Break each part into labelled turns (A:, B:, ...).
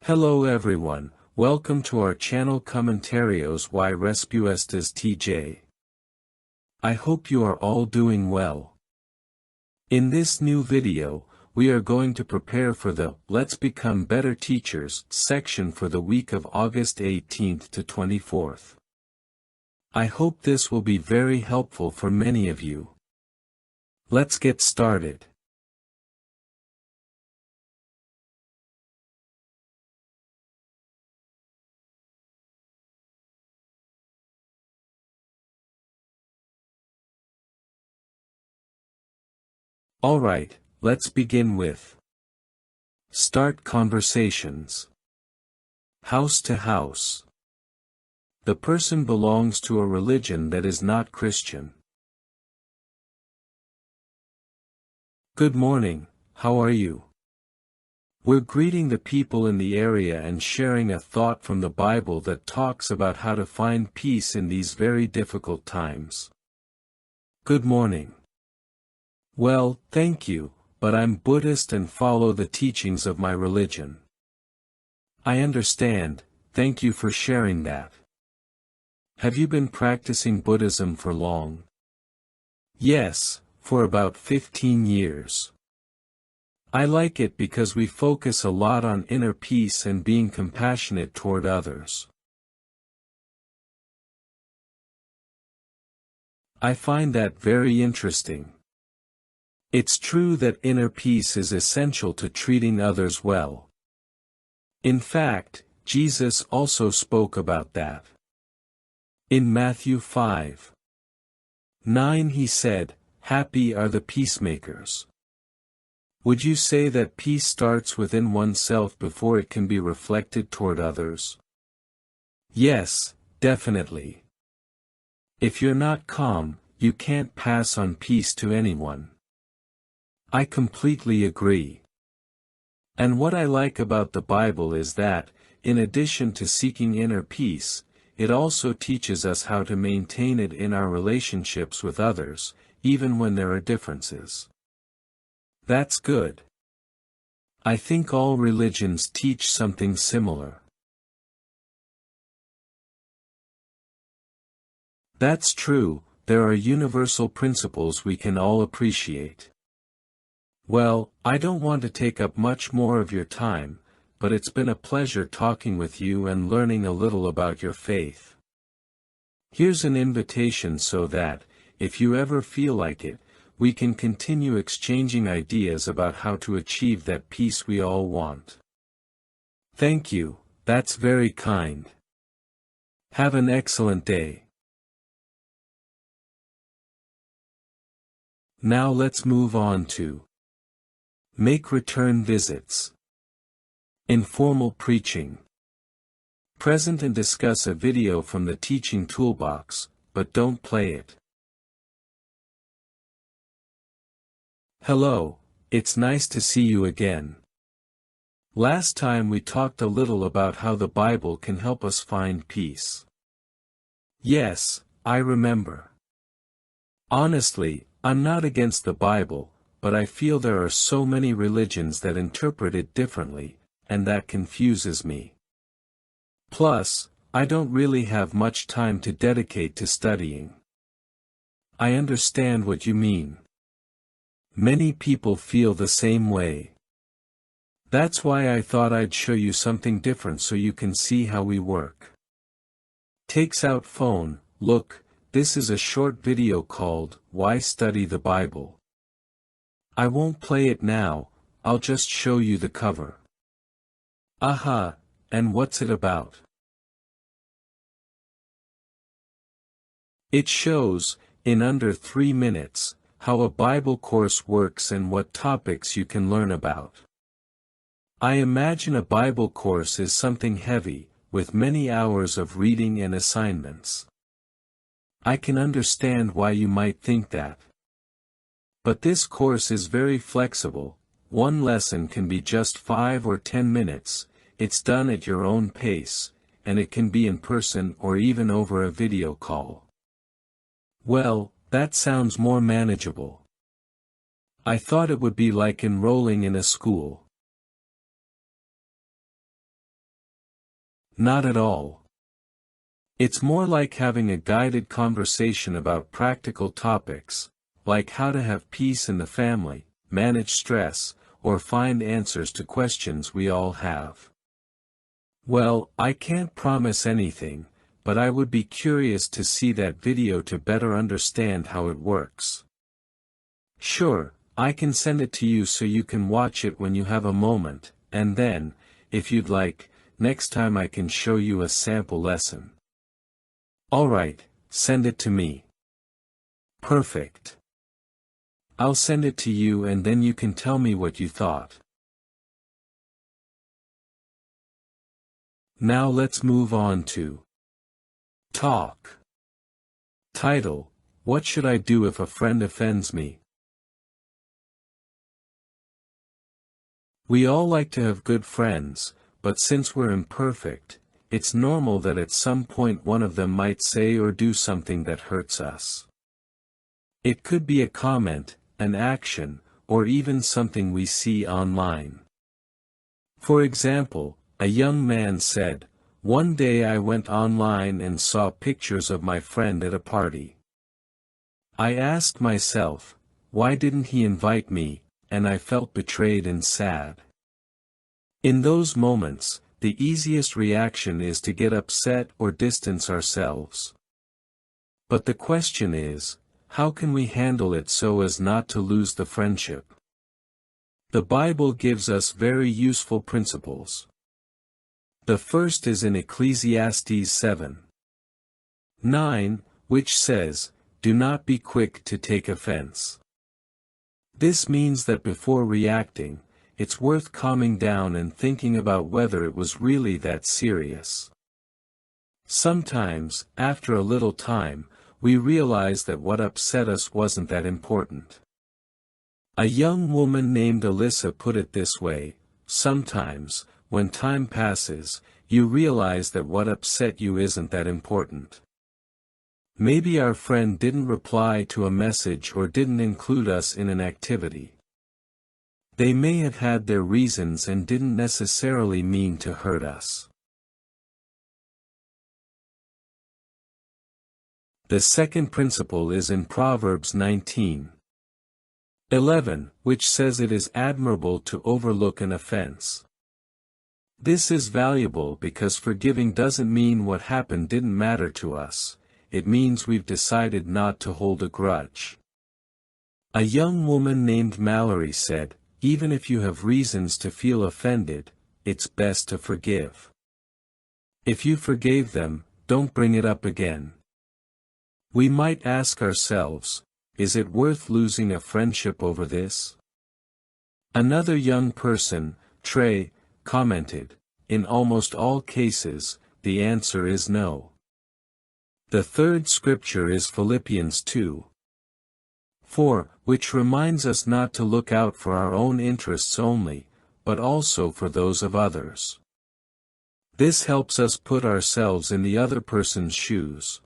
A: Hello everyone, welcome to our channel Comentarios y Respuestas TJ. I hope you are all doing well. In this new video, we are going to prepare for the Let's Become Better Teachers section for the week of August 18th to 24th. I hope this will be very helpful for many of you. Let's get started. Alright, let's begin with Start conversations. House to house. The person belongs to a religion that is not Christian. Good morning, how are you? We're greeting the people in the area and sharing a thought from the Bible that talks about how to find peace in these very difficult times. Good morning. Well, thank you, but I'm Buddhist and follow the teachings of my religion. I understand, thank you for sharing that. Have you been practicing Buddhism for long? Yes, for about 15 years. I like it because we focus a lot on inner peace and being compassionate toward others. I find that very interesting. It's true that inner peace is essential to treating others well. In fact, Jesus also spoke about that. In Matthew 5:9 he said, "Happy are the peacemakers." Would you say that peace starts within oneself before it can be reflected toward others? Yes, definitely. If you're not calm, you can't pass on peace to anyone. I completely agree. And what I like about the Bible is that, in addition to seeking inner peace, it also teaches us how to maintain it in our relationships with others, even when there are differences. That's good. I think all religions teach something similar. That's true, there are universal principles we can all appreciate. Well, I don't want to take up much more of your time, but it's been a pleasure talking with you and learning a little about your faith. Here's an invitation so that, if you ever feel like it, we can continue exchanging ideas about how to achieve that peace we all want. Thank you, that's very kind. Have an excellent day. Now let's move on to Make return visits. Informal preaching. Present and discuss a video from the teaching toolbox, but don't play it. Hello, it's nice to see you again. Last time we talked a little about how the Bible can help us find peace. Yes, I remember. Honestly, I'm not against the Bible, but I feel there are so many religions that interpret it differently, and that confuses me. Plus, I don't really have much time to dedicate to studying. I understand what you mean. Many people feel the same way. That's why I thought I'd show you something different so you can see how we work. Takes out phone, look, this is a short video called, Why Study the Bible? I won't play it now, I'll just show you the cover. Aha, and what's it about? It shows, in under 3 minutes, how a Bible course works and what topics you can learn about. I imagine a Bible course is something heavy, with many hours of reading and assignments. I can understand why you might think that. But this course is very flexible, one lesson can be just 5 or 10 minutes, it's done at your own pace, and it can be in person or even over a video call. Well, that sounds more manageable. I thought it would be like enrolling in a school. Not at all. It's more like having a guided conversation about practical topics, like how to have peace in the family, manage stress, or find answers to questions we all have. Well, I can't promise anything, but I would be curious to see that video to better understand how it works. Sure, I can send it to you so you can watch it when you have a moment, and then, if you'd like, next time I can show you a sample lesson. Alright, send it to me. Perfect. I'll send it to you and then you can tell me what you thought. Now let's move on to talk. Title: What should I do if a friend offends me? We all like to have good friends, but since we're imperfect, it's normal that at some point one of them might say or do something that hurts us. It could be a comment, an action, or even something we see online. For example, a young man said, "One day I went online and saw pictures of my friend at a party. I asked myself, why didn't he invite me, and I felt betrayed and sad." In those moments, the easiest reaction is to get upset or distance ourselves. But the question is, how can we handle it so as not to lose the friendship? The Bible gives us very useful principles. The first is in Ecclesiastes 7:9, which says, "Do not be quick to take offense." This means that before reacting, it's worth calming down and thinking about whether it was really that serious. Sometimes, after a little time, we realize that what upset us wasn't that important. A young woman named Alyssa put it this way: sometimes, when time passes, you realize that what upset you isn't that important. Maybe our friend didn't reply to a message or didn't include us in an activity. They may have had their reasons and didn't necessarily mean to hurt us. The second principle is in Proverbs 19:11, which says it is admirable to overlook an offense. This is valuable because forgiving doesn't mean what happened didn't matter to us, it means we've decided not to hold a grudge. A young woman named Mallory said, "Even if you have reasons to feel offended, it's best to forgive. If you forgave them, don't bring it up again." We might ask ourselves, is it worth losing a friendship over this? Another young person, Trey, commented, "In almost all cases, the answer is no." The third scripture is Philippians 2:4, which reminds us not to look out for our own interests only, but also for those of others. This helps us put ourselves in the other person's shoes.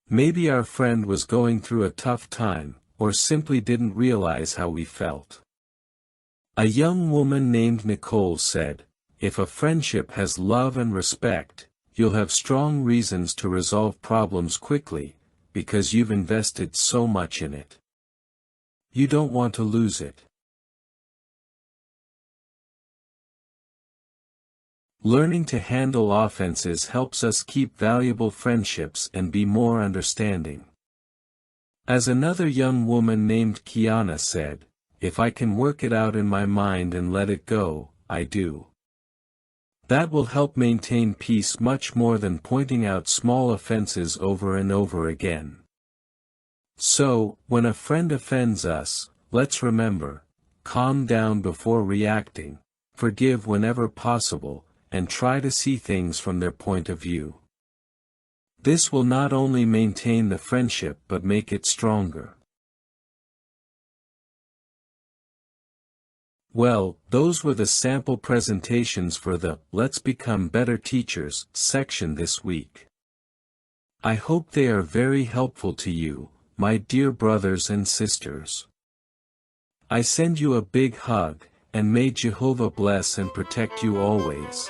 A: Maybe our friend was going through a tough time, or simply didn't realize how we felt. A young woman named Nicole said, "If a friendship has love and respect, you'll have strong reasons to resolve problems quickly, because you've invested so much in it. You don't want to lose it." Learning to handle offenses helps us keep valuable friendships and be more understanding. As another young woman named Kiana said, "If I can work it out in my mind and let it go, I do." That will help maintain peace much more than pointing out small offenses over and over again. So, when a friend offends us, let's remember, calm down before reacting, forgive whenever possible, and try to see things from their point of view. This will not only maintain the friendship but make it stronger. Well, those were the sample presentations for the "Let's Become Better Teachers" section this week. I hope they are very helpful to you, my dear brothers and sisters. I send you a big hug, and may Jehovah bless and protect you always.